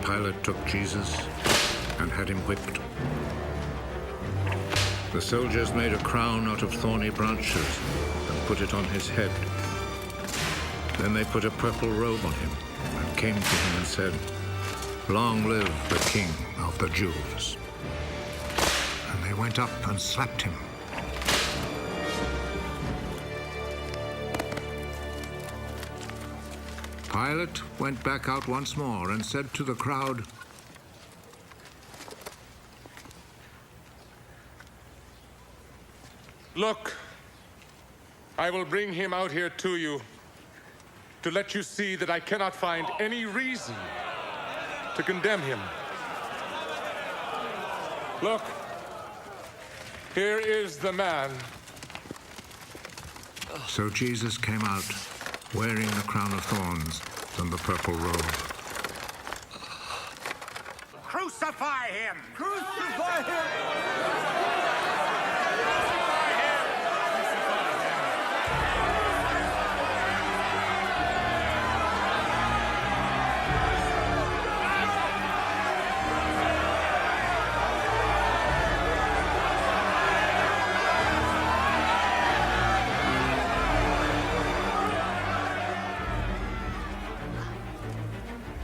Pilate took Jesus and had him whipped. The soldiers made a crown out of thorny branches and put it on his head. Then they put a purple robe on him and came to him and said, "Long live the King of the Jews." And they went up and slapped him. Pilate went back out once more and said to the crowd, "Look, I will bring him out here to you to let you see that I cannot find any reason to condemn him. Look, here is the man." So Jesus came out, wearing the crown of thorns and the purple robe. Crucify him! Crucify him!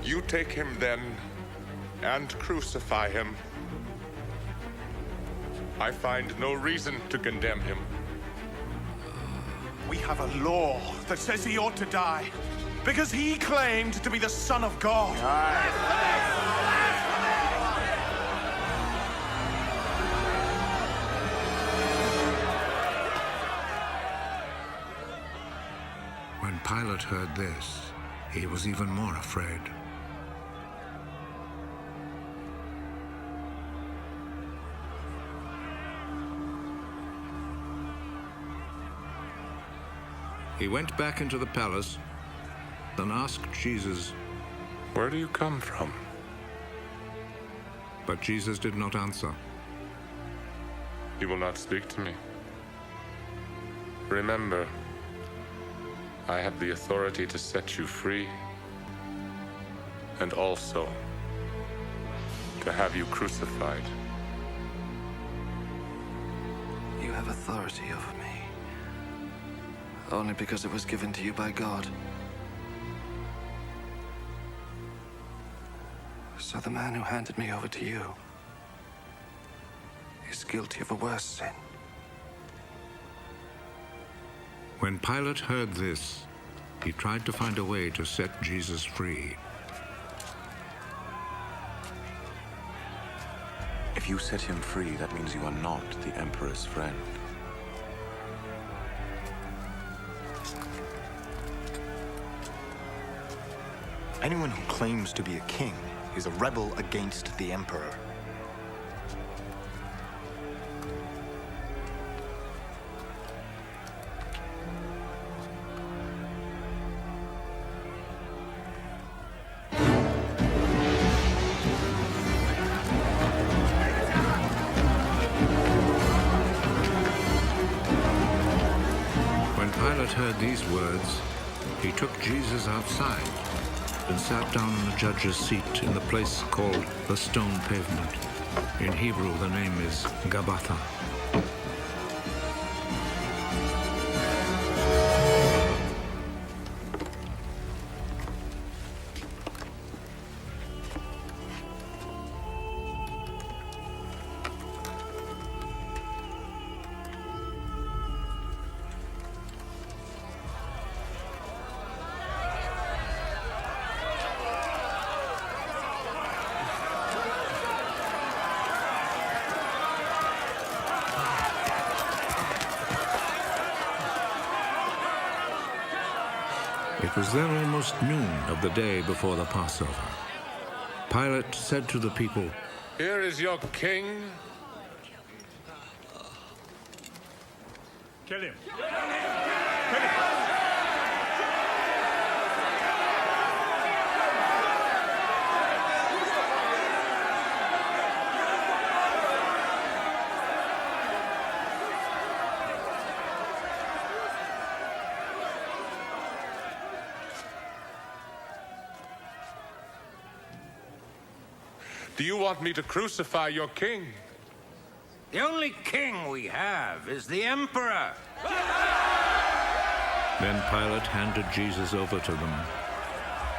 You take him then and crucify him. I find no reason to condemn him. We have a law that says he ought to die because he claimed to be the Son of God. When Pilate heard this, he was even more afraid. He went back into the palace, then asked Jesus, Where do you come from? but Jesus did not answer. You will not speak to me. Remember, I have the authority to set you free and also to have you crucified. You have authority over me. Only because it was given to you by God. So the man who handed me over to you is guilty of a worse sin. When Pilate heard this, he tried to find a way to set Jesus free. If you set him free, that means you are not the Emperor's friend. Anyone who claims to be a king is a rebel against the Emperor. When Pilate heard these words, he took Jesus outside and sat down on the judge's seat in the place called the Stone Pavement. In Hebrew, the name is Gabbatha. It was then almost noon of the day before the Passover. Pilate said to the people, Here is your king. Kill him. Do you want me to crucify your king? The only king we have is the emperor. Then Pilate handed Jesus over to them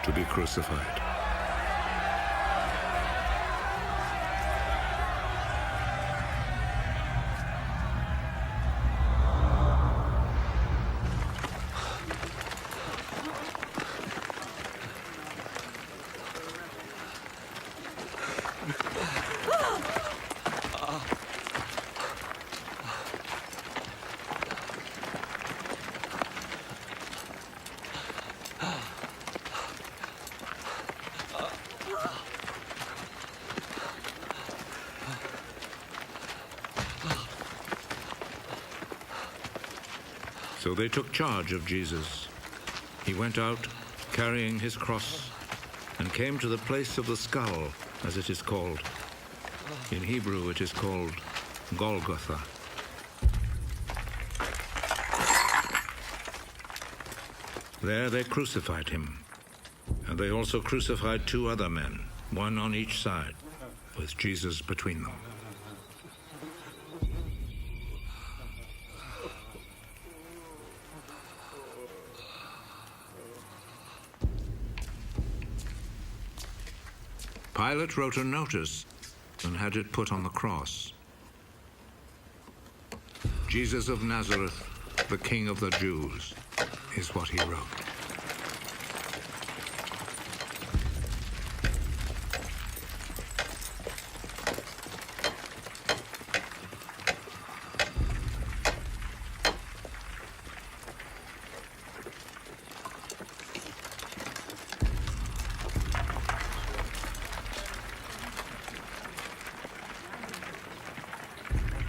to be crucified. So they took charge of Jesus. He went out carrying his cross and came to the place of the skull, as it is called. In Hebrew it is called Golgotha. There they crucified him, and they also crucified 2 other men, one on each side, with Jesus between them. Pilate wrote a notice and had it put on the cross. Jesus of Nazareth, the King of the Jews, is what he wrote.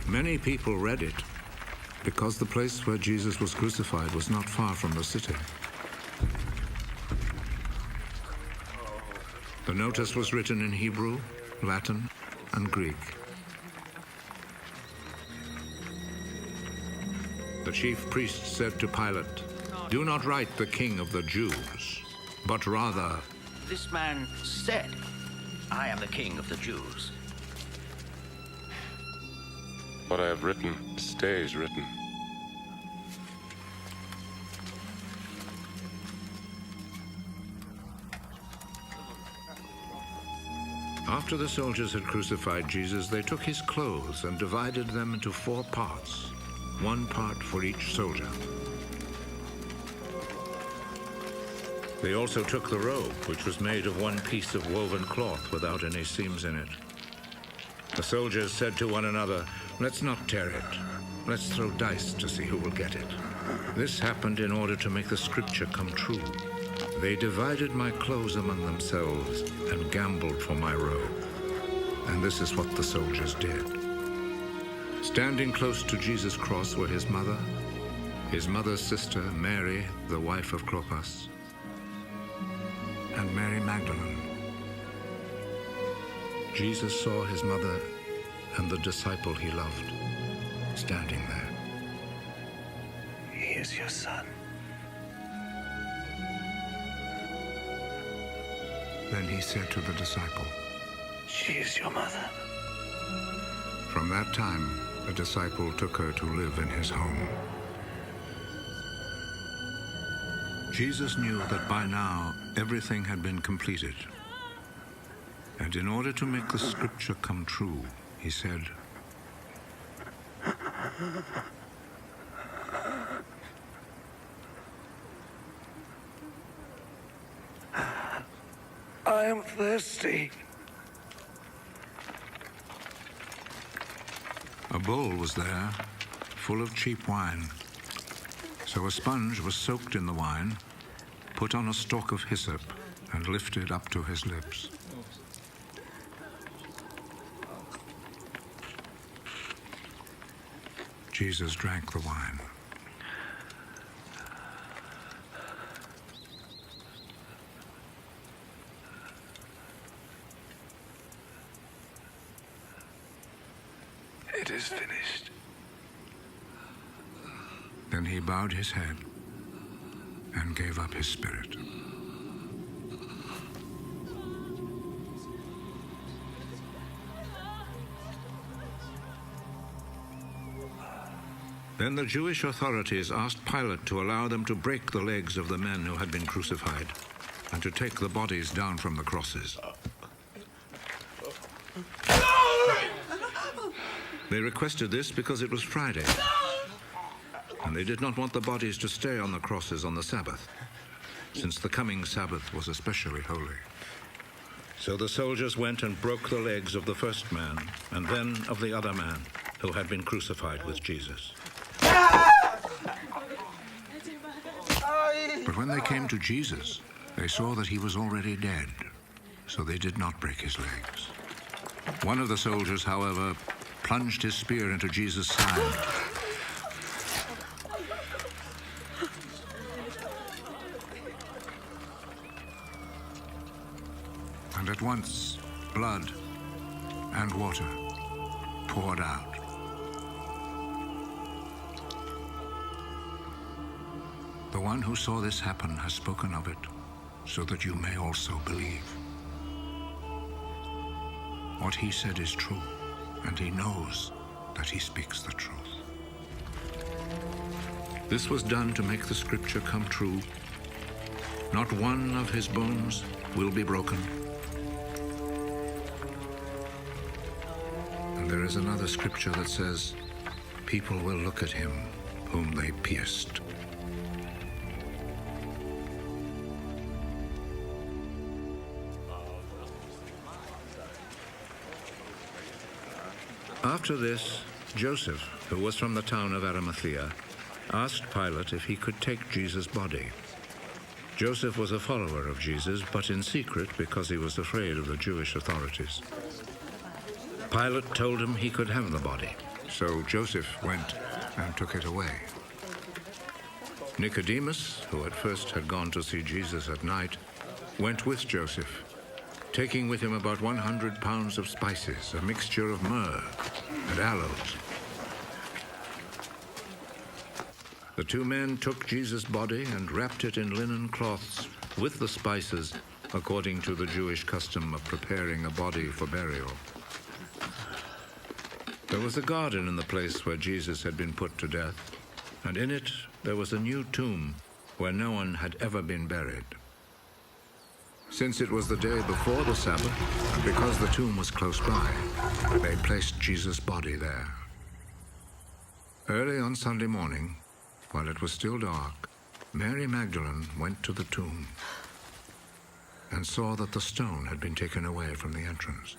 Many people read it because the place where Jesus was crucified was not far from the city. The notice was written in Hebrew, Latin, and Greek. The chief priest said to Pilate, "Do not write the King of the Jews, but rather..." This man said, "I am the king of the Jews." What I have written stays written. After the soldiers had crucified Jesus, they took his clothes and divided them into 4 parts, 1 part for each soldier. They also took the robe, which was made of 1 piece of woven cloth without any seams in it. The soldiers said to one another, "Let's not tear it. Let's throw dice to see who will get it." This happened in order to make the scripture come true. They divided my clothes among themselves and gambled for my robe. And this is what the soldiers did. Standing close to Jesus' cross were his mother's sister, Mary, the wife of Clopas, and Mary Magdalene. Jesus saw his mother and the disciple he loved standing there. He is your son. Then he said to the disciple, She is your mother. From that time, the disciple took her to live in his home. Jesus knew that by now everything had been completed. And in order to make the scripture come true, he said, I am thirsty. A bowl was there, full of cheap wine. So a sponge was soaked in the wine, put on a stalk of hyssop, and lifted up to his lips. Jesus drank the wine. It is finished. Then he bowed his head and gave up his spirit. Then the Jewish authorities asked Pilate to allow them to break the legs of the men who had been crucified and to take the bodies down from the crosses. They requested this because it was Friday, and they did not want the bodies to stay on the crosses on the Sabbath, since the coming Sabbath was especially holy. So the soldiers went and broke the legs of the first man and then of the other man who had been crucified with Jesus. But when they came to Jesus, they saw that he was already dead, so they did not break his legs. One of the soldiers, however, plunged his spear into Jesus' side. And at once, blood and water poured out. The one who saw this happen has spoken of it, so that you may also believe. What he said is true, and he knows that he speaks the truth. This was done to make the scripture come true. Not one of his bones will be broken. And there is another scripture that says, people will look at him whom they pierced. After this, Joseph, who was from the town of Arimathea, asked Pilate if he could take Jesus' body. Joseph was a follower of Jesus, but in secret because he was afraid of the Jewish authorities. Pilate told him he could have the body, so Joseph went and took it away. Nicodemus, who at first had gone to see Jesus at night, went with Joseph, taking with him about 100 pounds of spices, a mixture of myrrh and aloes. The two men took Jesus' body and wrapped it in linen cloths with the spices, according to the Jewish custom of preparing a body for burial. There was a garden in the place where Jesus had been put to death, and in it there was a new tomb where no one had ever been buried. Since it was the day before the Sabbath, and because the tomb was close by, they placed Jesus' body there. Early on Sunday morning, while it was still dark, Mary Magdalene went to the tomb and saw that the stone had been taken away from the entrance.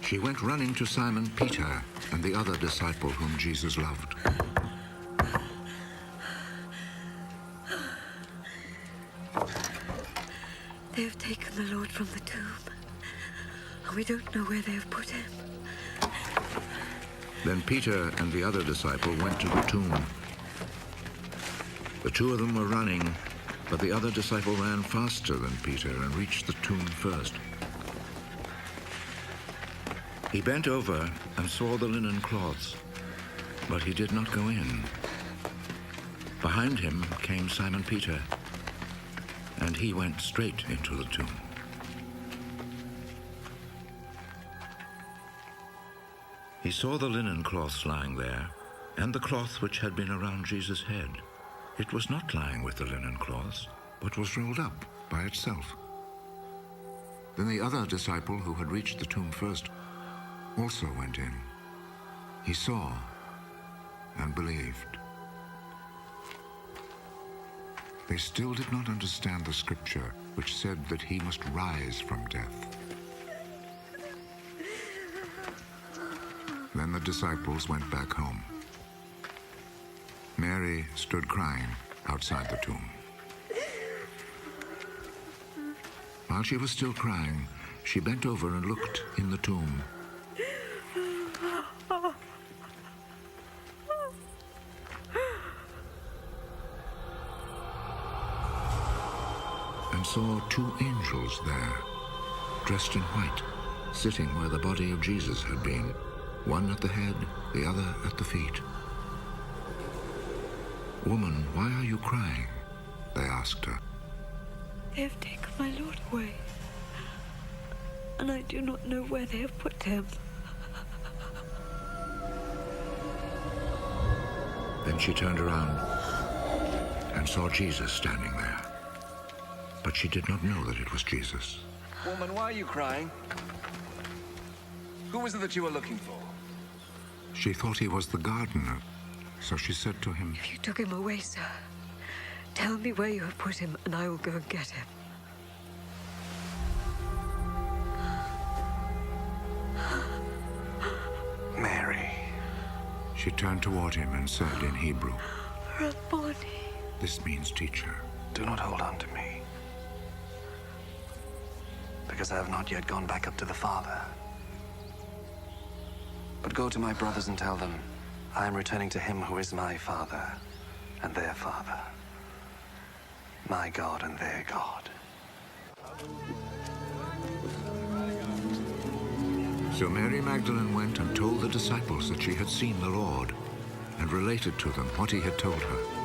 She went running to Simon Peter and the other disciple whom Jesus loved. They have taken the Lord from the tomb, and we don't know where they have put him. Then Peter and the other disciple went to the tomb. The two of them were running, but the other disciple ran faster than Peter and reached the tomb first. He bent over and saw the linen cloths, but he did not go in. Behind him came Simon Peter, and he went straight into the tomb. He saw the linen cloths lying there, and the cloth which had been around Jesus' head. It was not lying with the linen cloths, but was rolled up by itself. Then the other disciple, who had reached the tomb first, also went in. He saw and believed. They still did not understand the scripture which said that he must rise from death. Then the disciples went back home. Mary stood crying outside the tomb. While she was still crying, she bent over and looked in the tomb. And saw two angels there, dressed in white, sitting where the body of Jesus had been, one at the head, the other at the feet. "Woman, why are you crying?" they asked her. They have taken my Lord away, and I do not know where they have put him. Then she turned around and saw Jesus standing there. But she did not know that it was Jesus. Woman, why are you crying? Who was it that you were looking for? She thought he was the gardener, so she said to him, If you took him away, sir, tell me where you have put him, and I will go and get him. Mary. She turned toward him and said in Hebrew, Rabboni. this means teacher. Do not hold on to me, because I have not yet gone back up to the Father. But go to my brothers and tell them, I am returning to him who is my Father and their Father, my God and their God. So Mary Magdalene went and told the disciples that she had seen the Lord, and related to them what he had told her.